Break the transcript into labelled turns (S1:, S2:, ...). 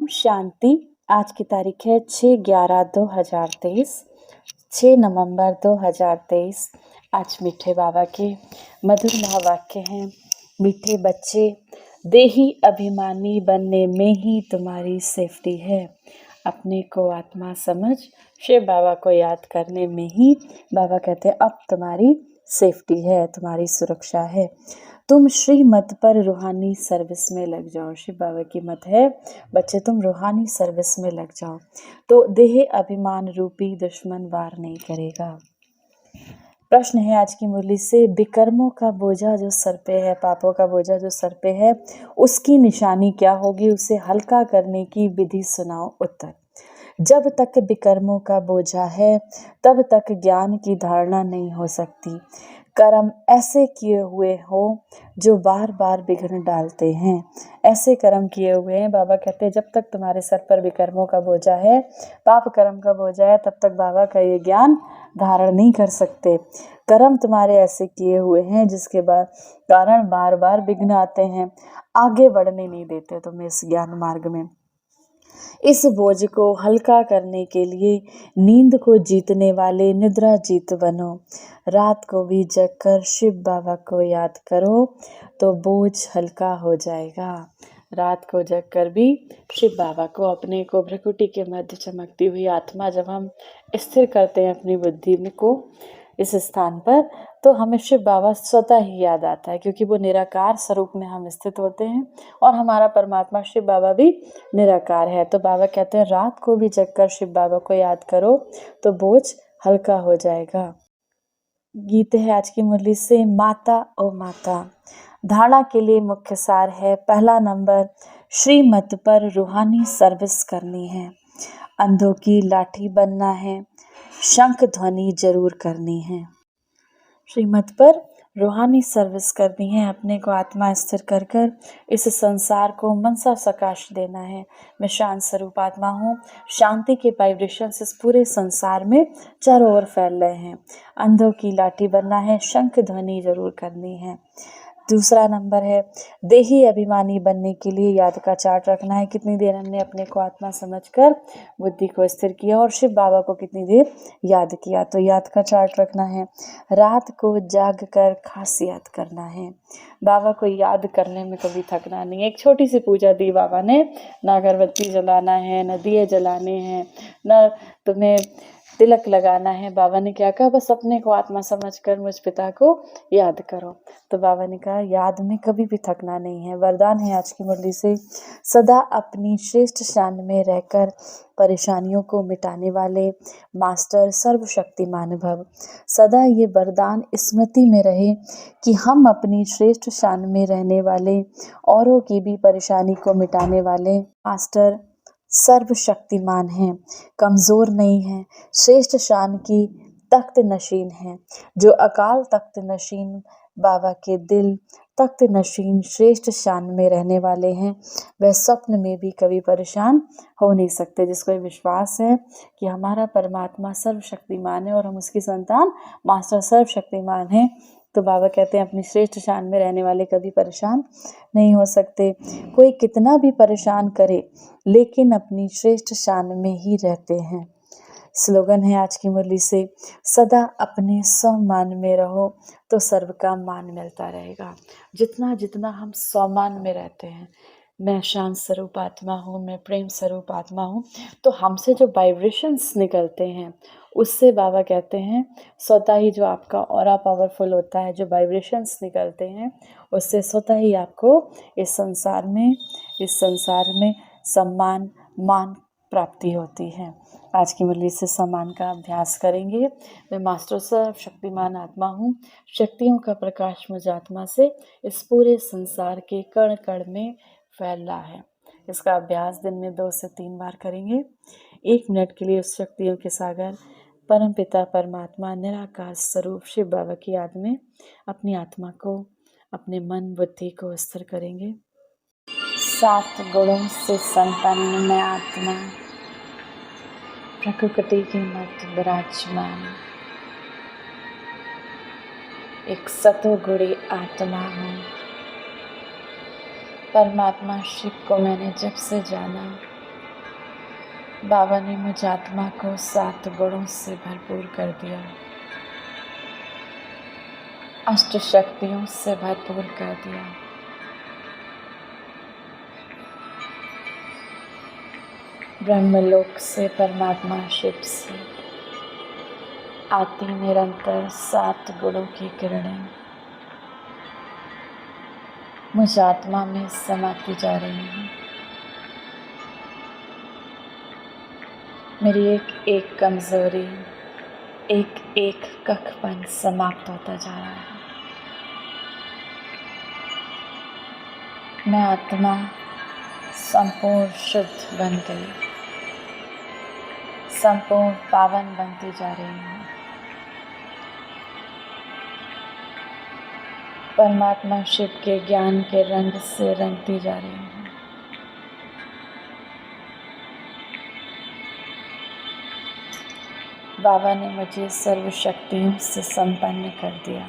S1: शांति। आज की तारीख है 6/11/2023, 6 नवंबर 2023। आज मीठे बाबा के मधुर महावाक्य हैं। मीठे बच्चे, देही अभिमानी बनने में ही तुम्हारी सेफ्टी है। अपने को आत्मा समझ शिव बाबा को याद करने में ही बाबा कहते हैं अब तुम्हारी सेफ्टी है, तुम्हारी सुरक्षा है। तुम श्री मत पर रूहानी सर्विस में लग जाओ। शिव बाबा की मत है बच्चे तुम रूहानी सर्विस में लग जाओ तो देह अभिमान रूपी दुश्मन वार नहीं करेगा। प्रश्न है आज की मुरली से, विकर्मों का बोझा जो सर पे है, पापों का बोझा जो सर पे है, उसकी निशानी क्या होगी? उसे हल्का करने की विधि सुनाओ। उत्तर, जब तक विकर्मों का बोझा है तब तक ज्ञान की धारणा नहीं हो सकती। कर्म ऐसे किए हुए हो जो बार बार विघ्न डालते हैं। ऐसे कर्म किए हुए हैं, बाबा कहते हैं जब तक तुम्हारे सर पर विकर्मों का बोझा है, पाप कर्म का बोझा है, तब तक बाबा का ये ज्ञान धारण नहीं कर सकते। कर्म तुम्हारे ऐसे किए हुए हैं जिसके बाद कारण बार बार विघ्न आते हैं, आगे बढ़ने नहीं देते तुम्हें इस ज्ञान मार्ग में। इस बोझ को हल्का करने के लिए नींद को जीतने वाले निद्रा जीत बनो। रात को भी जगकर शिव बाबा को याद करो तो बोझ हल्का हो जाएगा। रात को जगकर भी शिव बाबा को, अपने को भ्रकुटी के मध्य चमकती हुई आत्मा जब हम स्थिर करते हैं अपनी बुद्धि में को इस स्थान पर, तो हमें शिव बाबा स्वतः ही याद आता है, क्योंकि वो निराकार स्वरूप में हम स्थित होते हैं और हमारा परमात्मा शिव बाबा भी निराकार है। तो बाबा कहते हैं रात को भी जगकर शिव बाबा को याद करो तो बोझ हल्का हो जाएगा। गीत है आज की मुरली से, माता ओ माता। धारणा के लिए मुख्य सार है, पहला नंबर, श्रीमत पर रूहानी सर्विस करनी है, अंधों की लाठी बनना है, शंख ध्वनि जरूर करनी है। श्रीमत पर रूहानी सर्विस करनी है, अपने को आत्मा स्थिर कर कर इस संसार को मनसा सकाश देना है। मैं शांत स्वरूप आत्मा हूँ, शांति के वाइब्रेशंस इस पूरे संसार में चारों ओर फैल रहे हैं। अंधों की लाठी बनना है, शंख ध्वनि जरूर करनी है। दूसरा नंबर है, देही अभिमानी बनने के लिए याद का चार्ट रखना है, कितनी देर हमने अपने को आत्मा समझकर बुद्धि को स्थिर किया और शिव बाबा को कितनी देर याद किया, तो याद का चार्ट रखना है। रात को जाग कर खास याद करना है, बाबा को याद करने में कभी थकना नहीं। एक छोटी सी पूजा दी बाबा ने, ना अगरबत्ती जलाना है, न दिए जलाने हैं, न तुम्हें तिलक लगाना है। बाबा ने क्या कहा, बस अपने को आत्मा समझकर मुझ पिता को याद करो। तो बाबा ने कहा याद में कभी भी थकना नहीं है। वरदान है आज की मुरली से, सदा अपनी श्रेष्ठ शान में रहकर परेशानियों को मिटाने वाले मास्टर सर्वशक्तिमान भव। सदा ये वरदान स्मृति में रहे कि हम अपनी श्रेष्ठ शान में रहने वाले, औरों की भी परेशानी को मिटाने वाले मास्टर सर्वशक्तिमान हैं, कमज़ोर नहीं हैं, श्रेष्ठ शान की तख्त नशीन हैं। जो अकाल तख्त नशीन बाबा के दिल तख्त नशीन श्रेष्ठ शान में रहने वाले हैं, वह स्वप्न में भी कभी परेशान हो नहीं सकते। जिसको ये विश्वास है कि हमारा परमात्मा सर्वशक्तिमान है और हम उसकी संतान मास्टर सर्वशक्तिमान हैं, तो बाबा कहते हैं अपनी श्रेष्ठ शान में रहने वाले कभी परेशान नहीं हो सकते। कोई कितना भी परेशान करे लेकिन अपनी श्रेष्ठ शान में ही रहते हैं। स्लोगन है आज की मुरली से, सदा अपने स्वमान में रहो तो सर्व का मान मिलता रहेगा। जितना जितना हम स्वमान में रहते हैं, मैं शांत स्वरूप आत्मा हूँ, मैं प्रेम स्वरूप आत्मा हूँ, तो हमसे जो वाइब्रेशंस निकलते हैं उससे बाबा कहते हैं स्वतः ही जो आपका ऑरा पावरफुल होता है, जो वाइब्रेशंस निकलते हैं उससे स्वतः ही आपको इस संसार में सम्मान मान प्राप्ति होती है। आज की मुरली से सम्मान का अभ्यास करेंगे। मैं मास्टर सर्वशक्तिमान आत्मा हूँ, शक्तियों का प्रकाश मुझ आत्मा से इस पूरे संसार के कण कण में फैल रहा है। इसका अभ्यास दिन में 2 से 3 बार करेंगे। 1 मिनट के लिए उस शक्तियों के सागर परम पिता परमात्मा निराकार स्वरूप शिव बाबा की याद में अपनी आत्मा को, अपने मन बुद्धि को स्थिर करेंगे। 7 गुणों से संपन्न मैं आत्मा प्रकृति के मध्य विराजमान एक सतोगुणी आत्मा हूँ। परमात्मा शिव को मैंने जब से जाना बाबा ने मुझ आत्मा को 7 गुणों से भरपूर कर दिया, अष्ट शक्तियों से भरपूर कर दिया। ब्रह्मलोक से, परमात्मा शिव से आती निरंतर 7 गुणों की किरणें मुझ आत्मा में समाती जा रही हैं। मेरी एक एक कमजोरी, एक एक कखपन समाप्त होता जा रहा है। मैं आत्मा संपूर्ण शुद्ध बन गई, संपूर्ण पावन बनती जा रही हूँ। परमात्मा शिव के ज्ञान के रंग से रंगती जा रही हूँ। बाबा ने मुझे सर्व शक्तियों से संपन्न कर दिया।